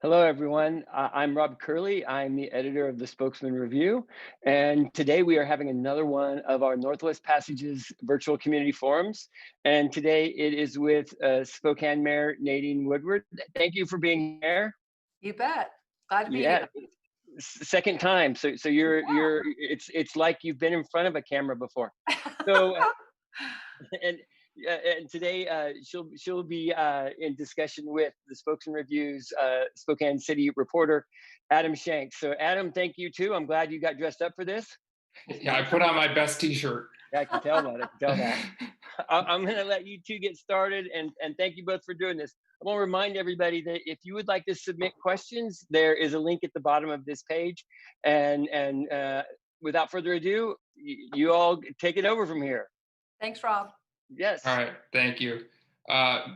Hello, everyone. I'm Rob Curley. I'm the editor of the Spokesman-Review. And today we are having another one of our Northwest Passages virtual community forums. And today it is with Spokane Mayor Nadine Woodward. Thank you for being here. You bet. Glad to be Yeah, here. second time. So it's like you've been in front of a camera before. So and and today she'll be in discussion with the Spokesman Review's Spokane City reporter, Adam Shanks. So Adam, thank you too. I'm glad you got dressed up for this. Yeah, I put on my best t-shirt. I can tell that. I can tell that. I'm going to let you two get started, and thank you both for doing this. I want to remind everybody that if you would like to submit questions, there is a link at the bottom of this page. And without further ado, you all take it over from here. Thanks, Rob. Yes. All right, thank you.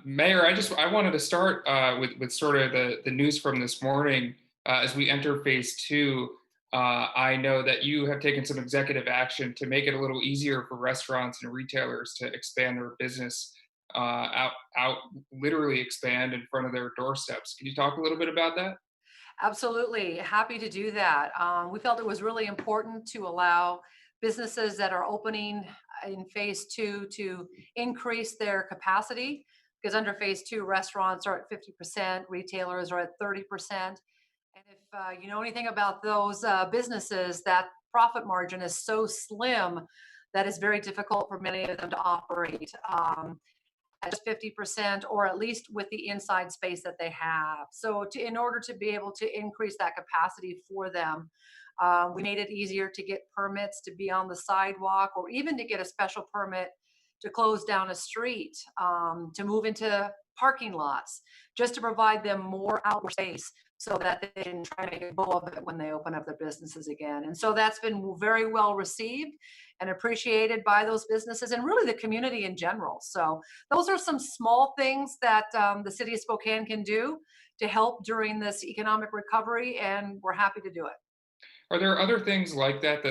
Mayor, I wanted to start with sort of the news from this morning. As we enter phase two, I know that you have taken some executive action to make it a little easier for restaurants and retailers to expand their business, literally expand in front of their doorsteps. Can you talk a little bit about that? Absolutely. Happy to do that. We felt it was really important to allow businesses that are opening in phase two to increase their capacity because under phase two, restaurants are at 50%, retailers are at 30%. And if you know anything about those businesses, that profit margin is so slim that it's very difficult for many of them to operate. At just 50% or at least with the inside space that they have. So in order to be able to increase that capacity for them, we made it easier to get permits to be on the sidewalk or even to get a special permit to close down a street, to move into parking lots, just to provide them more outdoor space so that they can try to make a go of it when they open up their businesses again. And so that's been very well received and appreciated by those businesses and really the community in general. So those are some small things that the city of Spokane can do to help during this economic recovery, and we're happy to do it. Are there other things like that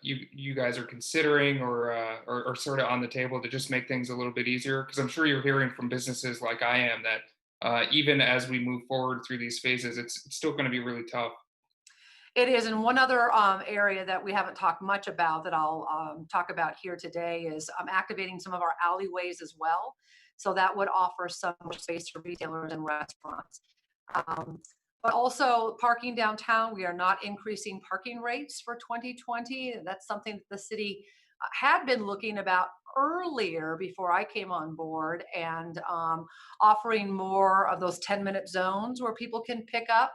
you guys are considering or sort of on the table to just make things a little bit easier? Because I'm sure you're hearing from businesses like I am that even as we move forward through these phases, it's still going to be really tough. It is, and one other area that we haven't talked much about that I'll talk about here today is activating some of our alleyways as well. So that would offer some more space for retailers and restaurants. Um, but also parking downtown, we are not increasing parking rates for 2020. That's something that the city had been looking about earlier before I came on board and offering more of those 10-minute zones where people can pick up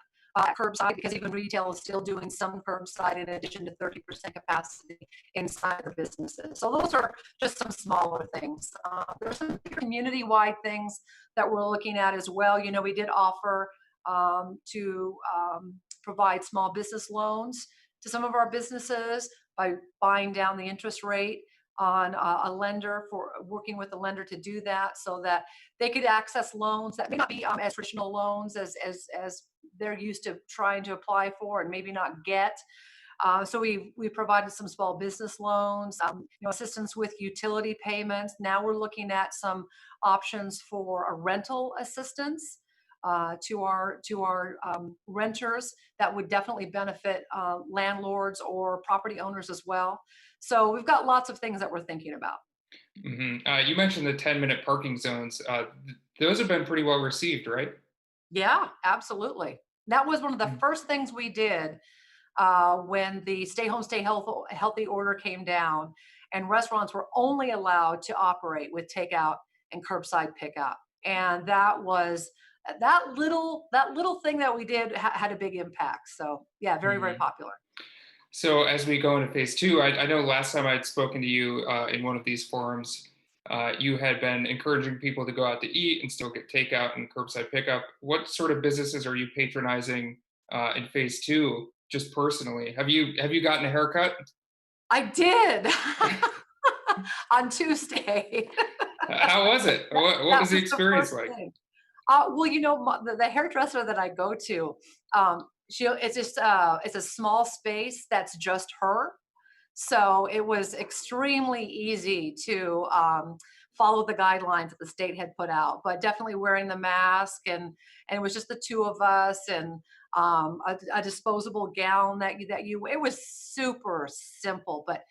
curbside because even retail is still doing some curbside in addition to 30% capacity inside their businesses. So those are just some smaller things. There's some community-wide things that we're looking at as well. You know, we did offer to provide small business loans to some of our businesses by buying down the interest rate on a lender, for working with a lender to do that so that they could access loans that may not be as traditional loans as they're used to trying to apply for and maybe not get. So we provided some small business loans, assistance with utility payments. Now we're looking at some options for a rental assistance to our renters that would definitely benefit landlords or property owners as well. So we've got lots of things that we're thinking about. You mentioned the 10-minute parking zones. Those have been pretty well received, right? Yeah, absolutely. That was one of the first things we did when the stay home, stay healthy order came down, and restaurants were only allowed to operate with takeout and curbside pickup. And that was that little thing that we did had a big impact. So yeah, very, very Mhm. popular. So as we go into phase two, I know last time I'd spoken to you in one of these forums, you had been encouraging people to go out to eat and still get takeout and curbside pickup. What sort of businesses are you patronizing in phase two, just personally? Have you gotten a haircut? I did on Tuesday. How was it? What That was the was the experience first like? thing. Well, you know, the hairdresser that I go to, it's just it's a small space that's just her. So it was extremely easy to followed the guidelines that the state had put out, but definitely wearing the mask, and it was just the two of us, and a disposable gown it was super simple, but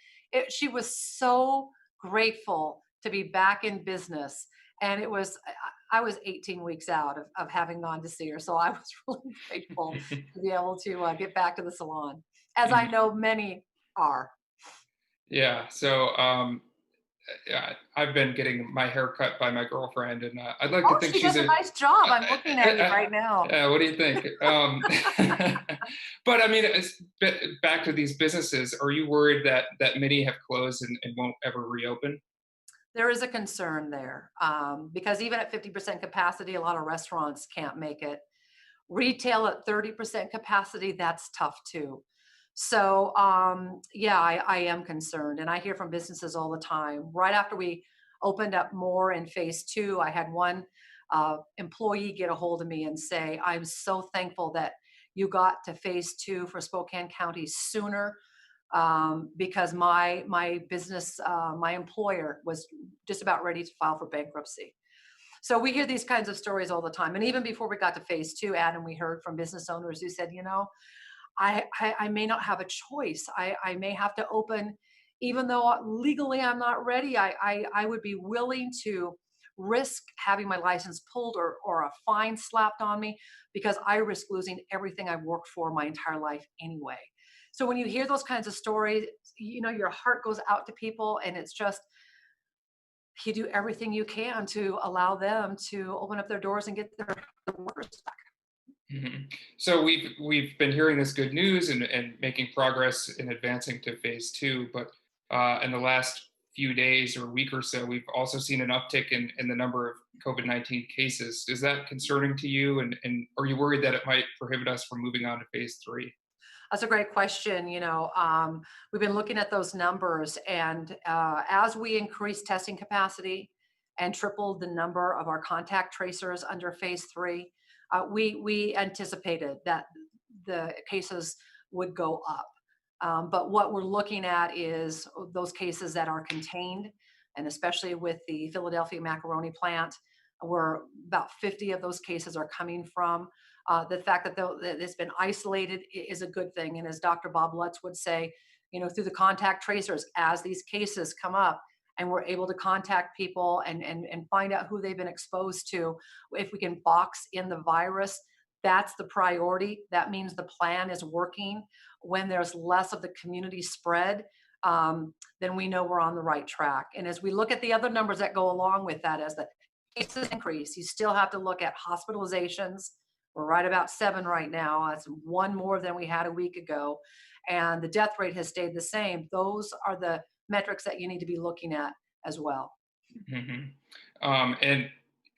she was so grateful to be back in business. And I was 18 weeks out of having gone to see her. So I was really grateful to be able to get back to the salon, as I Mhm. know many are. Yeah. So yeah, I've been getting my hair cut by my girlfriend, and I'd like to Oh, think she she's does a a. nice job. I'm looking at you right now. Yeah, what do you think? But I mean, back to these businesses. Are you worried that many have closed and won't ever reopen? There is a concern there, because even at 50% capacity, a lot of restaurants can't make it. Retail at 30% capacity, that's tough too. So yeah, I am concerned, and I hear from businesses all the time. Right after we opened up more in phase two, I had one employee get a hold of me and say, I'm so thankful that you got to phase two for Spokane County sooner, because my business, my employer was just about ready to file for bankruptcy. So we hear these kinds of stories all the time. And even before we got to phase two, Adam, we heard from business owners who said, I may not have a choice. I may have to open, even though legally I'm not ready. I would be willing to risk having my license pulled, or a fine slapped on me, because I risk losing everything I've worked for my entire life anyway. So when you hear those kinds of stories, your heart goes out to people, and it's just, you do everything you can to allow them to open up their doors and get their workers back. Mhm. So we've been hearing this good news and making progress in advancing to phase two, but in the last few days or week or so, we've also seen an uptick in the number of COVID-19 cases. Is that concerning to you? And are you worried that it might prohibit us from moving on to phase three? That's a great question. We've been looking at those numbers, and as we increase testing capacity and tripled the number of our contact tracers under phase three, we anticipated that the cases would go up. But what we're looking at is those cases that are contained, and especially with the Philadelphia macaroni plant, where about 50 of those cases are coming from. The fact that it's been isolated is a good thing. And as Dr. Bob Lutz would say, through the contact tracers, as these cases come up and we're able to contact people and find out who they've been exposed to, if we can box in the virus, that's the priority. That means the plan is working. When there's less of the community spread, then we know we're on the right track. And as we look at the other numbers that go along with that, as the cases increase, you still have to look at hospitalizations. We're right about 7 right now. That's 1 more than we had a week ago. And the death rate has stayed the same. Those are the metrics that you need to be looking at as well. Hmm. And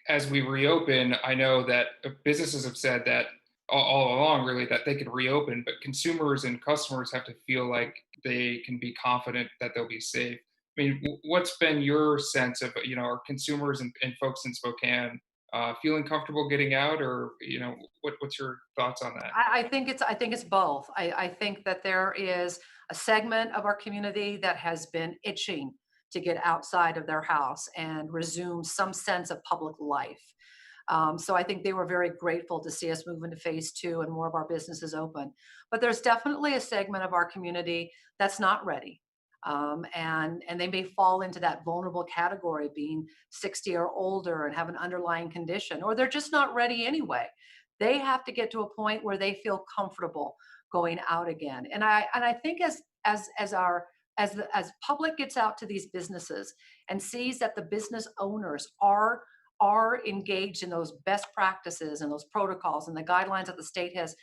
as we reopen, I know that businesses have said that all along, really, that they can reopen, but consumers and customers have to feel like they can be confident that they'll be safe. I mean, what's been your sense of, our consumers and folks in Spokane feeling comfortable getting out, or what's your thoughts on that? I think it's both. I think that there is a segment of our community that has been itching to get outside of their house and resume some sense of public life. So I think they were very grateful to see us move into phase two and more of our businesses open. But there's definitely a segment of our community that's not ready. And they may fall into that vulnerable category, being 60 or older and have an underlying condition, or they're just not ready anyway. They have to get to a point where they feel comfortable going out again. And I think as public gets out to these businesses and sees that the business owners are engaged in those best practices and those protocols and the guidelines that the state has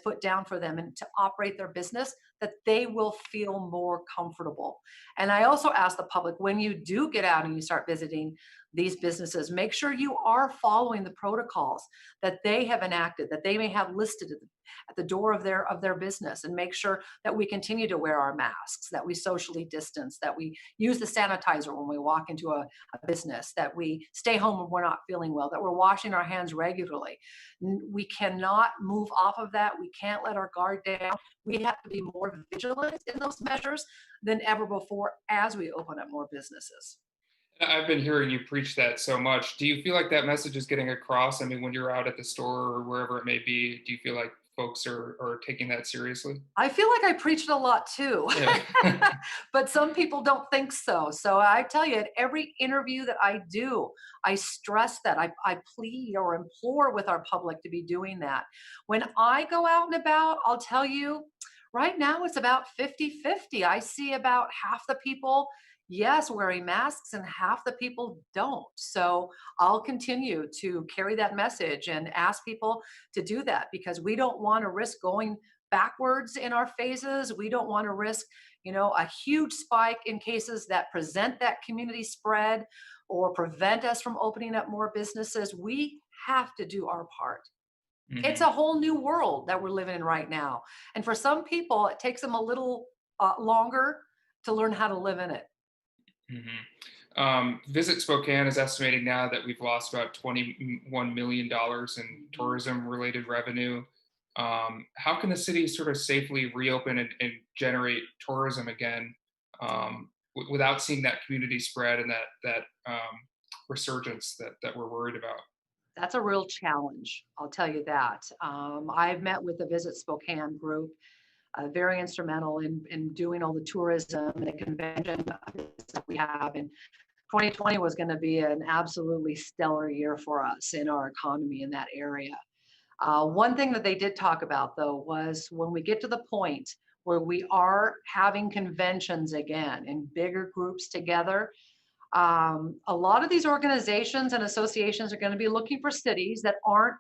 put down for them and to operate their business, that they will feel more comfortable. And I also ask the public, when you do get out and you start visiting these businesses, make sure you are following the protocols that they have enacted, that they may have listed at the door of their business, and make sure that we continue to wear our masks, that we socially distance, that we use the sanitizer when we walk into a business, that we stay home when we're not feeling well, that we're washing our hands regularly. We cannot move off of that. We can't let our guard down. We have to be more vigilant in those measures than ever before as we open up more businesses. I've been hearing you preach that so much. Do you feel like that message is getting across? I mean, when you're out at the store or wherever it may be, do you feel like folks are taking that seriously? I feel like I preach it a lot too, Yeah. but some people don't think so. So I tell you, at every interview that I do, I stress that. I plead or implore with our public to be doing that. When I go out and about, I'll tell you, right now it's about 50-50. I see about half the people, yes, wearing masks, and half the people don't. So I'll continue to carry that message and ask people to do that because we don't want to risk going backwards in our phases. We don't want to risk, a huge spike in cases that present that community spread or prevent us from opening up more businesses. We have to do our part. It's Hmm. a whole new world that we're living in right now. And for some people, it takes them a little longer to learn how to live in it. Visit Spokane is estimating now that we've lost about $21 million in tourism related revenue. How can the city sort of safely reopen and generate tourism again without seeing that community spread and that resurgence that we're worried about? That's a real challenge. I'll tell you that. I've met with the Visit Spokane group, very instrumental in doing all the tourism and the convention that we have. And 2020 was going to be an absolutely stellar year for us in our economy in that area. One thing that they did talk about, though, was when we get to the point where we are having conventions again in bigger groups together, a lot of these organizations and associations are going to be looking for cities that aren't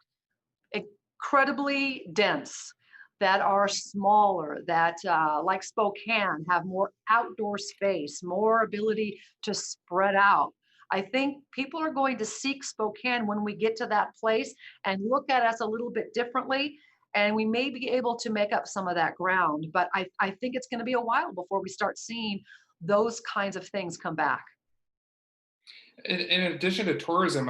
incredibly dense, that are smaller, that like Spokane have more outdoor space, more ability to spread out. I think people are going to seek Spokane when we get to that place and look at us a little bit differently. And we may be able to make up some of that ground. But I think it's going to be a while before we start seeing those kinds of things come back. In addition to tourism,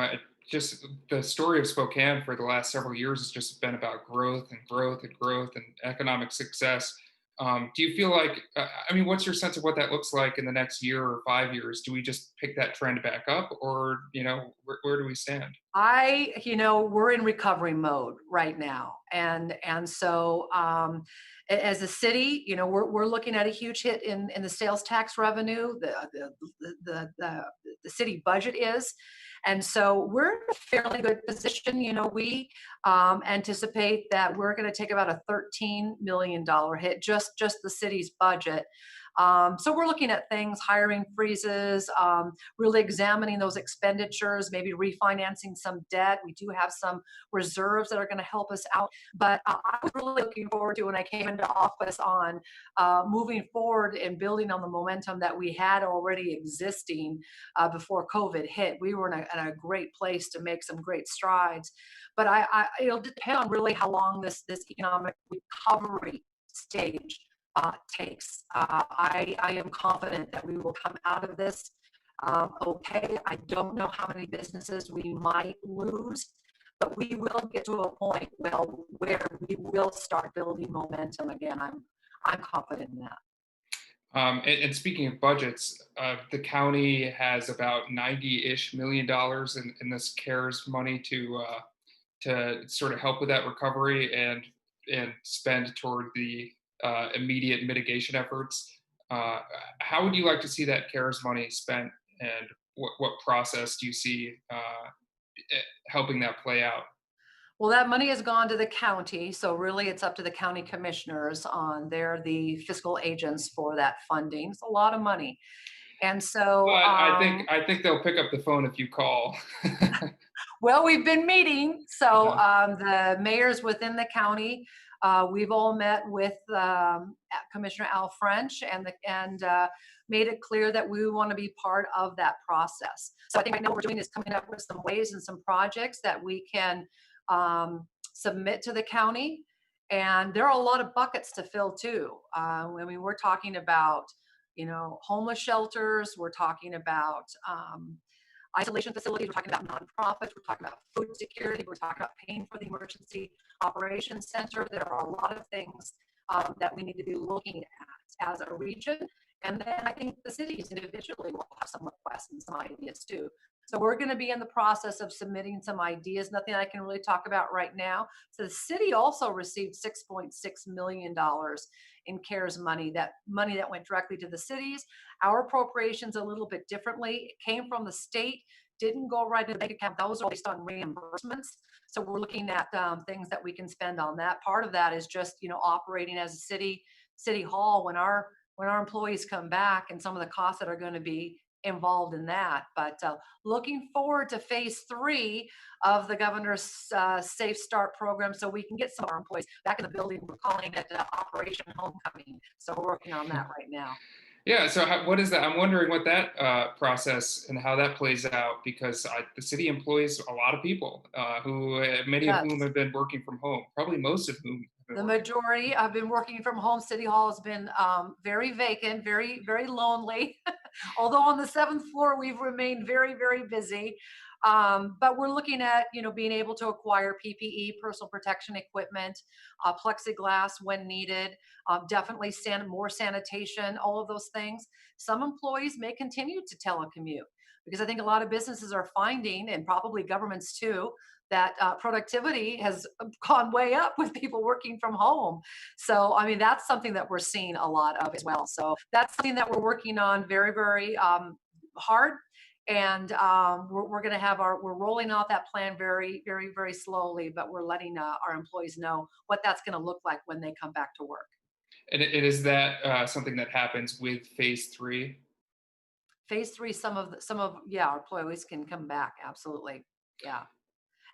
just the story of Spokane for the last several years has just been about growth and growth and growth and economic success. Do you feel like, I mean, what's your sense of what that looks like in the next year or 5 years? Do we just pick that trend back up, or where do we stand? We're in recovery mode right now, and so as a city, we're looking at a huge hit in the sales tax revenue. The city budget is, and so we're in a fairly good position. We anticipate that we're going to take about a $13 million hit, just the city's budget. So we're looking at things, hiring freezes, really examining those expenditures, maybe refinancing some debt. We do have some reserves that are going to help us out. But I was really looking forward to when I came into office on moving forward and building on the momentum that we had already existing before COVID hit. We were in a great place to make some great strides. But it'll depend on really how long this economic recovery stage takes. I am confident that we will come out of this okay. I don't know how many businesses we might lose, but we will get to a point where we will start building momentum again. I'm confident in that. And speaking of budgets, the county has about $90-ish million in this CARES money to sort of help with that recovery and spend toward the immediate mitigation efforts. How would you like to see that CARES money spent, and what process do you see helping that play out? Well, that money has gone to the county, so really it's up to the county commissioners on they're the fiscal agents for that funding. It's a lot of money. And But so, I think they'll pick up the phone if you call. well, we've been meeting. So Uh-huh. the mayors within the county, we've all met with Commissioner Al French and made it clear that we want to be part of that process. So I think right now what we're doing is coming up with some ways and some projects that we can submit to the county. And there are a lot of buckets to fill too. I mean, we're talking about, homeless shelters. We're talking about isolation facilities. We're talking about nonprofits. We're talking about food security. We're talking about paying for the emergency operations center. There are a lot of things that we need to be looking at as a region. And then I think the cities individually will have some requests and some ideas too. So we're going to be in the process of submitting some ideas, nothing I can really talk about right now. So the city also received $6.6 million in CARES money that went directly to the cities. Our appropriations a little bit differently. It came from the state, didn't go right into the bank account. Those are based on reimbursements. So we're looking at things that we can spend on that. Part of that is just, operating as a city hall when our employees come back and some of the costs that are going to be involved in that. But looking forward to phase 3 of the governor's Safe Start program, so we can get some of our employees back in the building. We're calling it Operation Homecoming. So we're working on that right now. Yeah. So what is that? I'm wondering what that process and how that plays out, because the city employs a lot of people who, many of whom have been working from home, probably most of whom. The majority have been working from home. City Hall has been very vacant, very, very lonely. Although on the 7th floor, we've remained very, very busy. But we're looking at, being able to acquire PPE, personal protection equipment, plexiglass when needed, definitely more sanitation, all of those things. Some employees may continue to telecommute because I think a lot of businesses are finding, and probably governments too, that productivity has gone way up with people working from home. So, I mean, that's something that we're seeing a lot of as well. So that's something that we're working on very, very hard. And we're going to have we're rolling out that plan very, very, very slowly, but we're letting our employees know what that's going to look like when they come back to work. And is that something that happens with phase 3? Phase 3, some of our employees can come back. Absolutely. Yeah.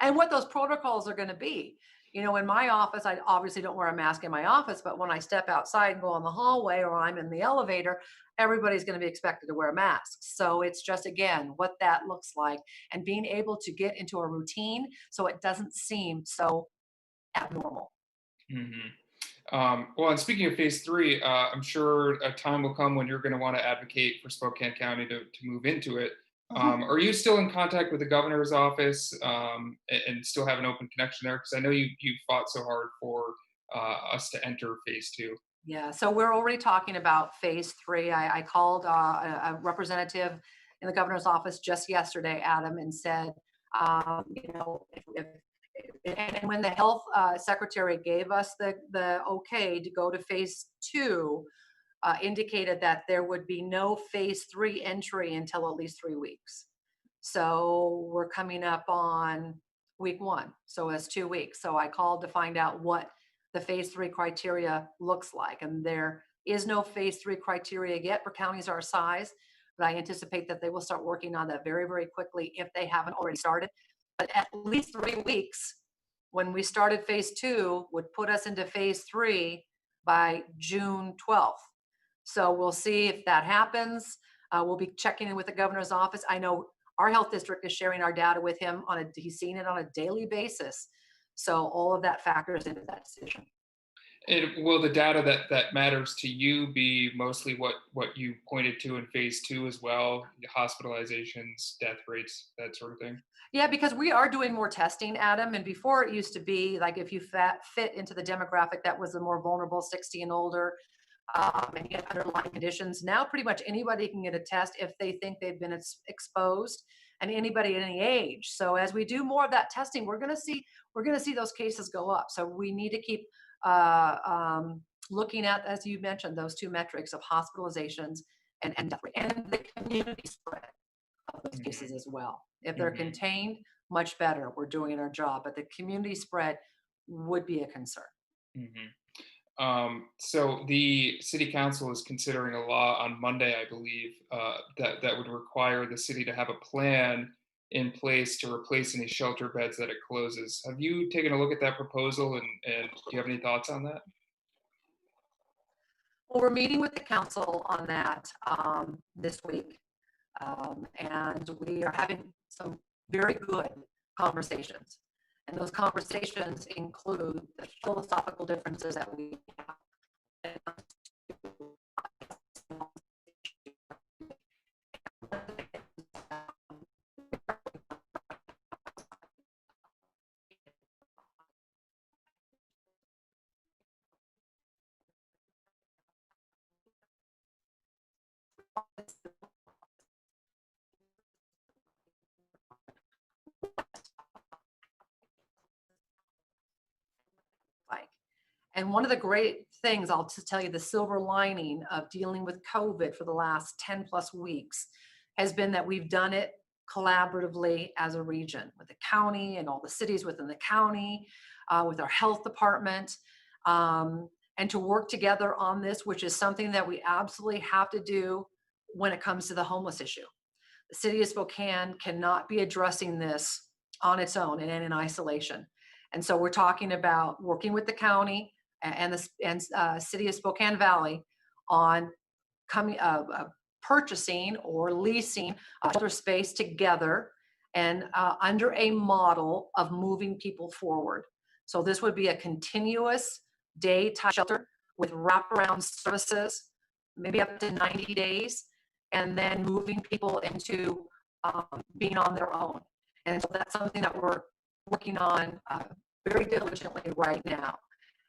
And what those protocols are going to be. In my office, I obviously don't wear a mask in my office, but when I step outside and go in the hallway or I'm in the elevator, everybody's going to be expected to wear masks. So it's just, again, what that looks like and being able to get into a routine so it doesn't seem so abnormal. Mm-hmm. Well, and speaking of phase 3, I'm sure a time will come when you're going to want to advocate for Spokane County to move into it. Are you still in contact with the governor's office and still have an open connection there? Because I know you fought so hard for us to enter phase 2. Yeah, so we're already talking about phase 3. I called a representative in the governor's office just yesterday, Adam, and said, and when the health secretary gave us the okay to go to phase 2, indicated that there would be no phase 3 entry until at least 3 weeks. So we're coming up on week 1. So it's 2 weeks. So I called to find out what the phase 3 criteria looks like. And there is no phase 3 criteria yet for counties our size, but I anticipate that they will start working on that very, very quickly if they haven't already started. But at least 3 weeks when we started phase 2 would put us into phase 3 by June 12th. So we'll see if that happens. We'll be checking in with the governor's office. I know our health district is sharing our data with him he's seeing it on a daily basis. So all of that factors into that decision. And will the data that matters to you be mostly what you pointed to in phase 2 as well? Hospitalizations, death rates, that sort of thing? Yeah, because we are doing more testing, Adam. And before it used to be like if you fit into the demographic that was the more vulnerable, 60 and older, and you have underlying conditions. Now pretty much anybody can get a test if they think they've been exposed, and anybody at any age. So as we do more of that testing, we're going to see those cases go up. So we need to keep looking at, as you mentioned, those 2 metrics of hospitalizations and death rate, and the community spread of those cases as well. If they're contained, much better. We're doing our job, but the community spread would be a concern. So the city council is considering a law on Monday, I believe, that would require the city to have a plan in place to replace any shelter beds that it closes. Have you taken a look at that proposal, and do you have any thoughts on that? Well, we're meeting with the council on that this week, and we are having some very good conversations. And those conversations include the philosophical differences that we And one of the great things, I'll just tell you, the silver lining of dealing with COVID for the last 10 plus weeks has been that we've done it collaboratively as a region with the county and all the cities within the county, with our health department, and to work together on this, which is something that we absolutely have to do when it comes to the homeless issue. The city of Spokane cannot be addressing this on its own and in isolation. And so we're talking about working with the county and the city of Spokane Valley on purchasing or leasing shelter space together and under a model of moving people forward. So this would be a continuous day type shelter with wraparound services, maybe up to 90 days, and then moving people into being on their own. And so that's something that we're working on very diligently right now.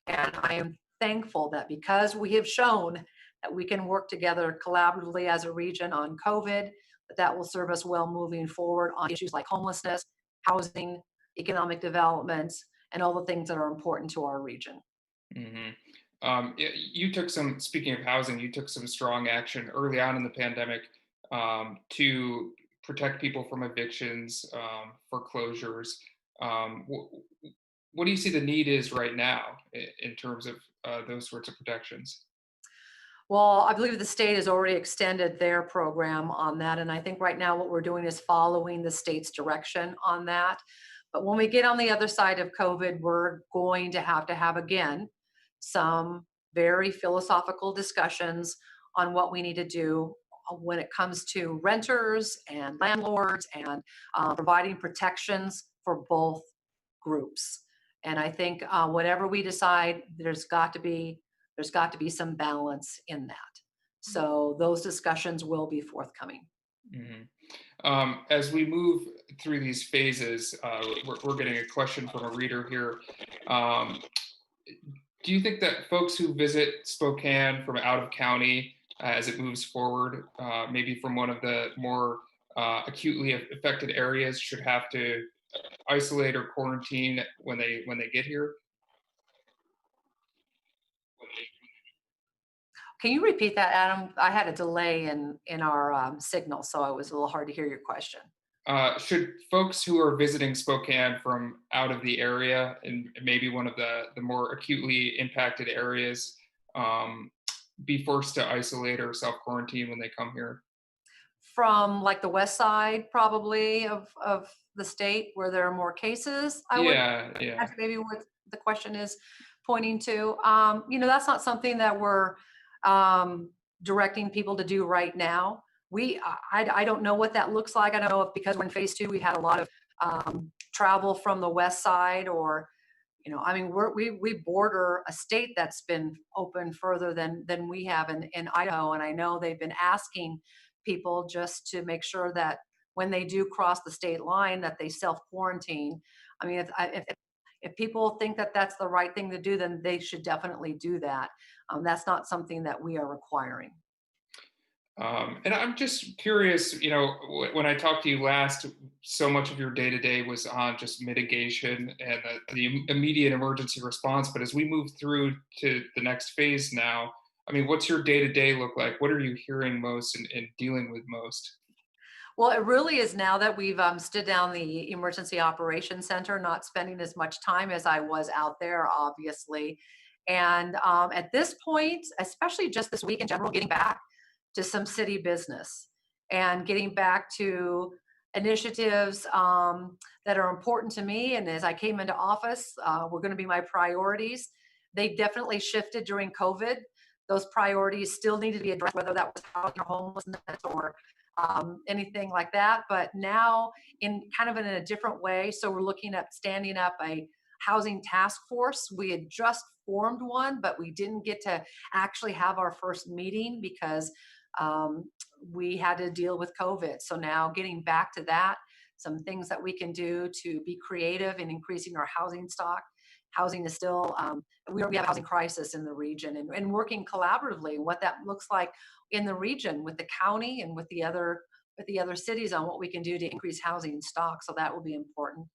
And I am thankful that because we have shown that we can work together collaboratively as a region on COVID, that will serve us well moving forward on issues like homelessness, housing, economic development, and all the things that are important to our region. You took some, speaking of housing, you took some strong action early on in the pandemic to protect people from evictions, foreclosures. What do you see the need is right now in terms of those sorts of protections? Well, I believe the state has already extended their program on that. And I think right now what we're doing is following the state's direction on that. But when we get on the other side of COVID, we're going to have again, some very philosophical discussions on what we need to do when it comes to renters and landlords and providing protections for both groups. And I think whatever we decide, there's got to be some balance in that. So those discussions will be forthcoming. As we move through these phases, we're getting a question from a reader here. Do you think that folks who visit Spokane from out of county as it moves forward, maybe from one of the more acutely affected areas, should have to isolate or quarantine when they get here? Can you repeat that, Adam? I had a delay in our signal, so it was a little hard to hear your question. Should folks who are visiting Spokane from out of the area and maybe one of the more acutely impacted areas be forced to isolate or self-quarantine when they come here? From like the west side, probably, of the state where there are more cases, Yeah. That's maybe what the question is pointing to. That's not something that we're directing people to do right now. I don't know what that looks like. I don't know if because we're in phase 2, we had a lot of travel from the west side, or we border a state that's been open further than we have in Idaho, and I know they've been asking people just to make sure that when they do cross the state line that they self-quarantine. I mean, if people think that that's the right thing to do, then they should definitely do that. That's not something that we are requiring. And I'm just curious, when I talked to you last, so much of your day-to-day was on just mitigation and the immediate emergency response. But as we move through to the next phase now, I mean, what's your day-to-day look like? What are you hearing most and dealing with most? Well, it really is now that we've stood down the Emergency Operations Center, not spending as much time as I was out there, obviously. And at this point, especially just this week in general, getting back to some city business and getting back to initiatives that are important to me. And as I came into office, were going to be my priorities. They definitely shifted during COVID. Those priorities still need to be addressed, whether that was housing or homelessness or anything like that. But now in a different way. So we're looking at standing up a housing task force. We had just formed one, but we didn't get to actually have our first meeting because we had to deal with COVID. So now getting back to that, some things that we can do to be creative in increasing our housing stock. Housing is still, we have a housing crisis in the region, and working collaboratively, what that looks like in the region with the county and with the other cities on what we can do to increase housing stock. So that will be important.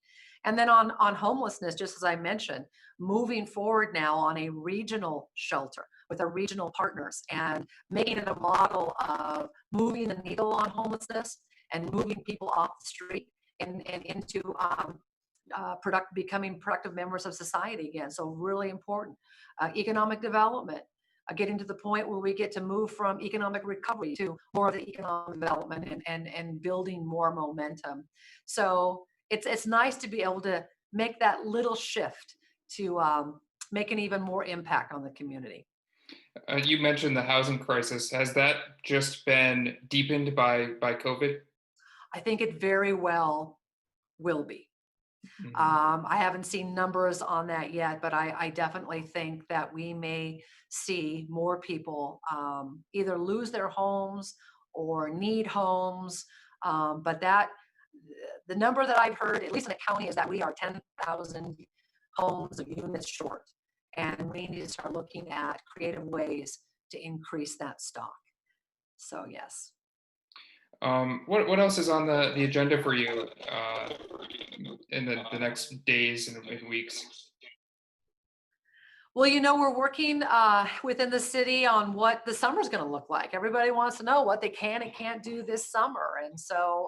And then on homelessness, just as I mentioned, moving forward now on a regional shelter with our regional partners and making it a model of moving the needle on homelessness and moving people off the street and into becoming productive members of society again. So really important. Economic development, getting to the point where we get to move from economic recovery to more of the economic development and building more momentum. So it's nice to be able to make that little shift to make an even more impact on the community. You mentioned the housing crisis. Has that just been deepened by COVID? I think it very well will be. I haven't seen numbers on that yet, but I definitely think that we may see more people either lose their homes or need homes. But the number that I've heard, at least in the county, is that we are 10,000 homes or units short. And we need to start looking at creative ways to increase that stock. So yes. What else is on the agenda for you in the next days and weeks? Well, we're working within the city on what the summer is going to look like. Everybody wants to know what they can and can't do this summer. And so,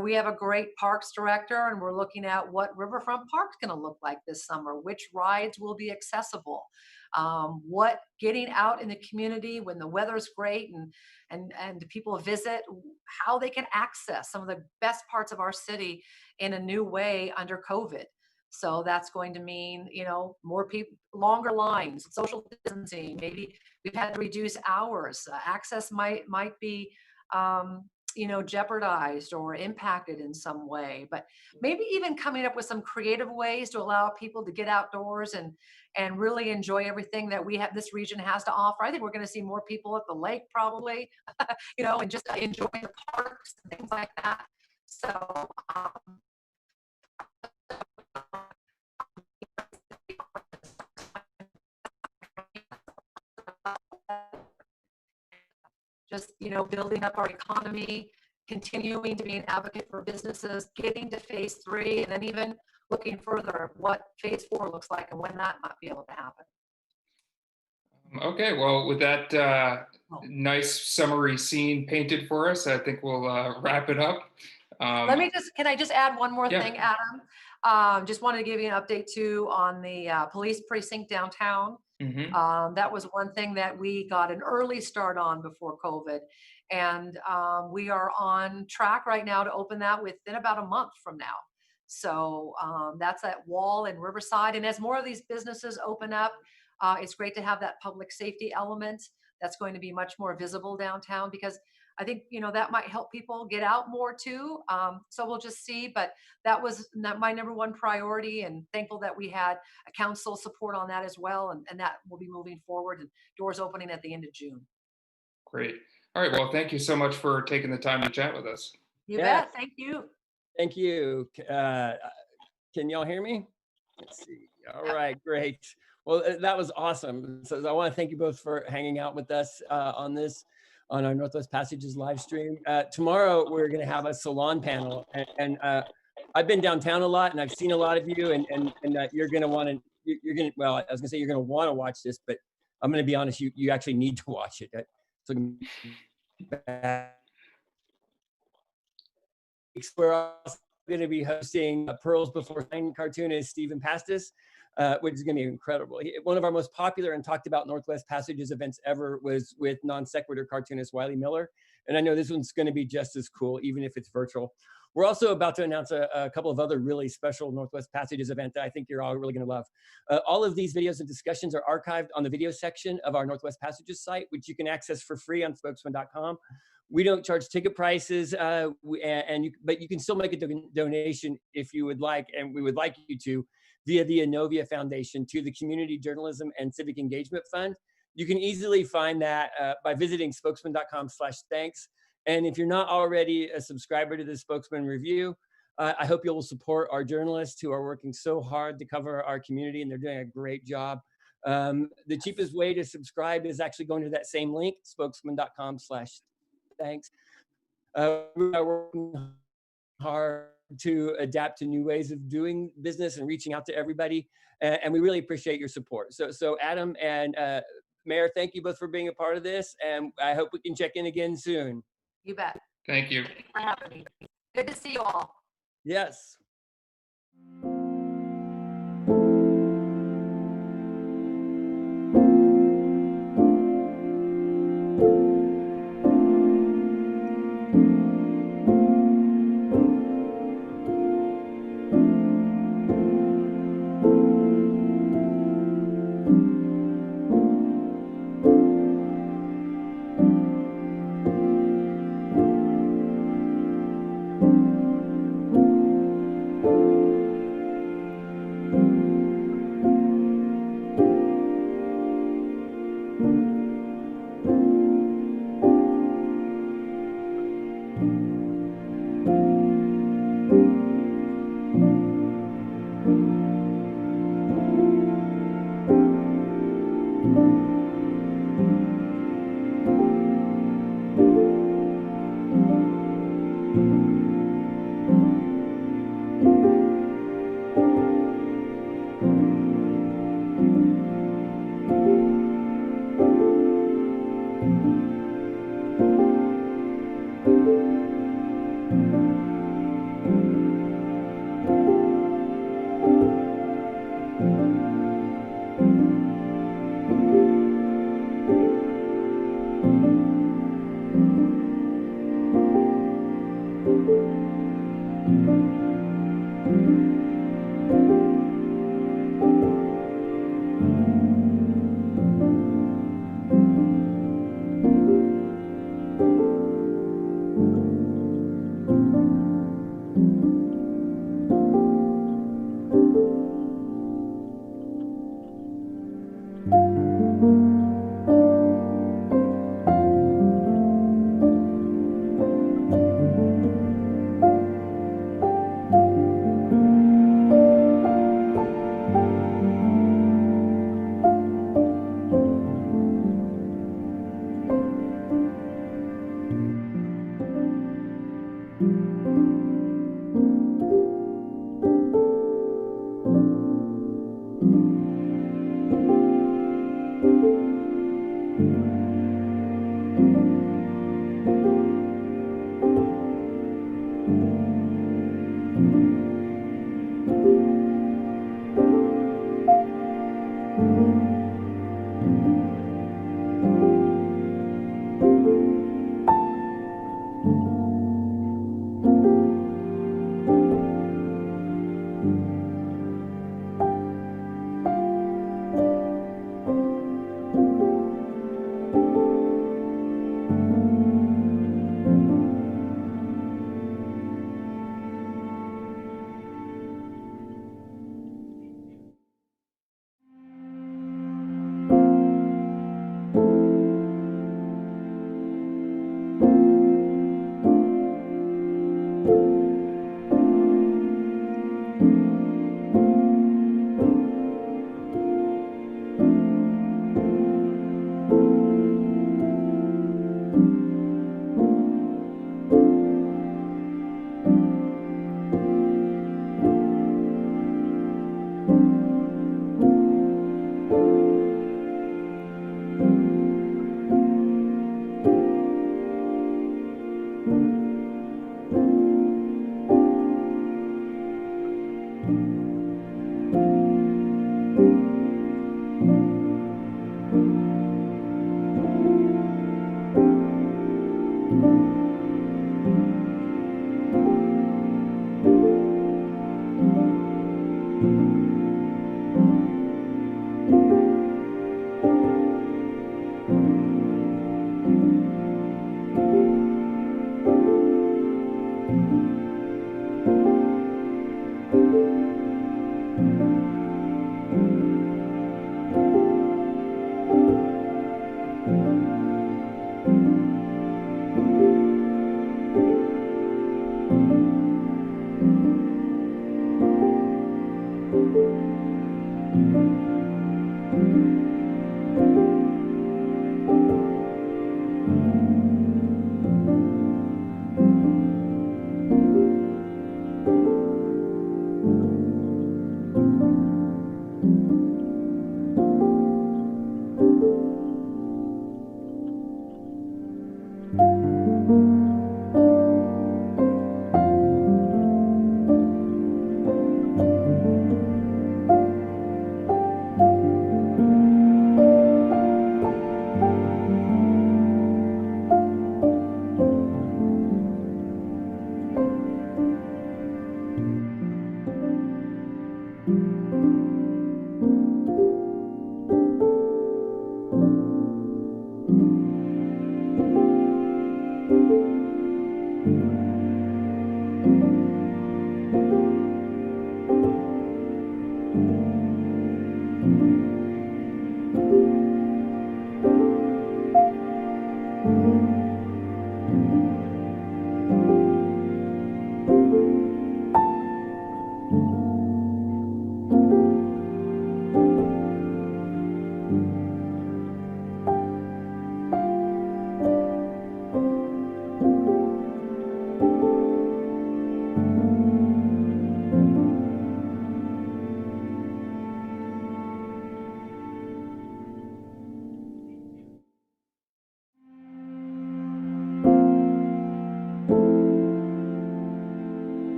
we have a great parks director, and we're looking at what Riverfront Park's going to look like this summer, which rides will be accessible, what getting out in the community when the weather's great and people visit, how they can access some of the best parts of our city in a new way under COVID. So that's going to mean, more people, longer lines, social distancing. Maybe we've had to reduce hours. Access might be, jeopardized or impacted in some way. But maybe even coming up with some creative ways to allow people to get outdoors and really enjoy everything that this region has to offer. I think we're going to see more people at the lake probably, and just enjoying the parks and things like that. So. Just, building up our economy, continuing to be an advocate for businesses, getting to phase 3, and then even looking further what phase 4 looks like and when that might be able to happen. Okay, well, with that nice summary scene painted for us, I think we'll wrap it up. Can I just add one more Yeah. thing, Adam? Just wanted to give you an update too on the police precinct downtown. That was one thing that we got an early start on before COVID. And we are on track right now to open that within about a month from now. So that's at Wall and Riverside. And as more of these businesses open up, it's great to have that public safety element that's going to be much more visible downtown, because I think, that might help people get out more too. So we'll just see, but that was my number one priority, and thankful that we had a council support on that as well. And that will be moving forward and doors opening at the end of June. Great. All right. Well, thank you so much for taking the time to chat with us. You bet. Thank you. Thank you. Can y'all hear me? Let's see. All right, great. Well, that was awesome. So I want to thank you both for hanging out with us on our Northwest Passages live stream. Tomorrow, we're going to have a salon panel. And I've been downtown a lot, and I've seen a lot of you, and you're going to want to, well, I was going to say you're going to want to watch this, but I'm going to be honest, you actually need to watch it. So we're also going to be hosting Pearls Before Swine cartoonist Stephen Pastis, which is going to be incredible. One of our most popular and talked about Northwest Passages events ever was with non sequitur cartoonist Wiley Miller. And I know this one's going to be just as cool, even if it's virtual. We're also about to announce a couple of other really special Northwest Passages events that I think you're all really going to love. All of these videos and discussions are archived on the video section of our Northwest Passages site, which you can access for free on spokesman.com. We don't charge ticket prices, but you can still make a donation if you would like, and we would like you to, via the Inovia Foundation to the Community Journalism and Civic Engagement Fund. You can easily find that by visiting spokesman.com/thanks. And if you're not already a subscriber to the Spokesman-Review, I hope you'll support our journalists who are working so hard to cover our community, and they're doing a great job. The cheapest way to subscribe is actually going to that same link, spokesman.com/thanks. We are working hard to adapt to new ways of doing business and reaching out to everybody. And we really appreciate your support. So Adam and Mayor, thank you both for being a part of this. And I hope we can check in again soon. You bet. Thank you. Thanks for having me. Good to see you all. Yes.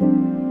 you.